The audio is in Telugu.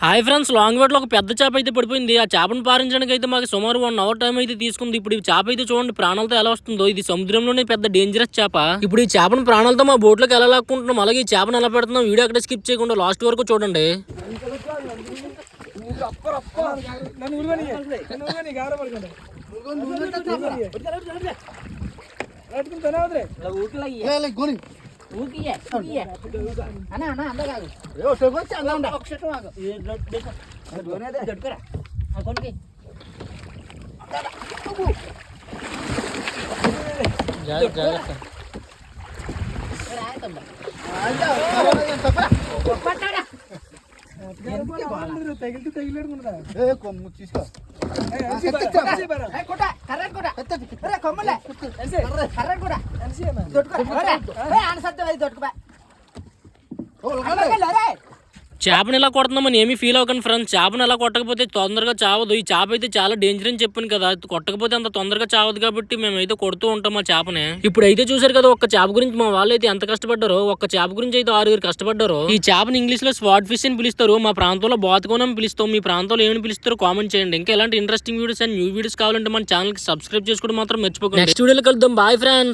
హాయ్ ఫ్రెండ్స్, లాంగ్ వేట్ లో ఒక పెద్ద చేప అయితే పడిపోయింది. ఆ చేపను పారించడానికి అయితే మాకు సుమారు 1 అవర్ టైం అయితే తీసుకుంది. ఇప్పుడు ఈ చేప అయితే చూడండి ప్రాణాలతో ఎలా వస్తుందో. ఇది సముద్రంలోనే పెద్ద డేంజరస్ చేప. ఇప్పుడు ఈ చేపను ప్రాణాలతో మా బోట్ లోకి ఎలా లాక్కుంటున్నాం, అలాగే ఈ చేపను ఎలా పెడుతున్నాం, వీడియో అక్కడ స్కిప్ చేయకుండా లాస్ట్ వరకు చూడండి. చేపను ఎలా కొడుతున్నామని ఏమీ ఫీల్ అవ్వకండి ఫ్రెండ్స్. చేపను ఎలా కొట్టకపోతే తొందరగా చావదు. ఈ చేప అయితే చాలా డేంజర్ అని చెప్పాను కదా, కొట్టకపోతే అంత తొందరగా చావదు కాబట్టి మేమైతే కొడుతూ ఉంటాం ఆ చేపని. ఇప్పుడు అయితే చూసారు కదా, ఒక్క చేప గురించి మా వాళ్ళు అయితే ఎంత కష్టపడ్డారో. ఒక్క చేప గురించి అయితే 6 కష్టపడ్డారు. ఈ చేపని ఇంగ్లీష్ లో స్వాట్ ఫిష్ అని పిలుస్తారు. మా ప్రాంతంలో బాతుకోనని పిలుస్తాం. మీ ప్రాంతంలో ఏమని పిలుస్తారో కామెంట్ చేయండి. ఇంకా ఎలాంటి interesting videos and new videos కావాలంటే మన ఛానల్ కి సబ్స్క్రైబ్ చేసుకోవడం మాత్రం మర్చిపోకండి. నెక్స్ట్ వీడియోలో కలుద్దాం. Bye friends.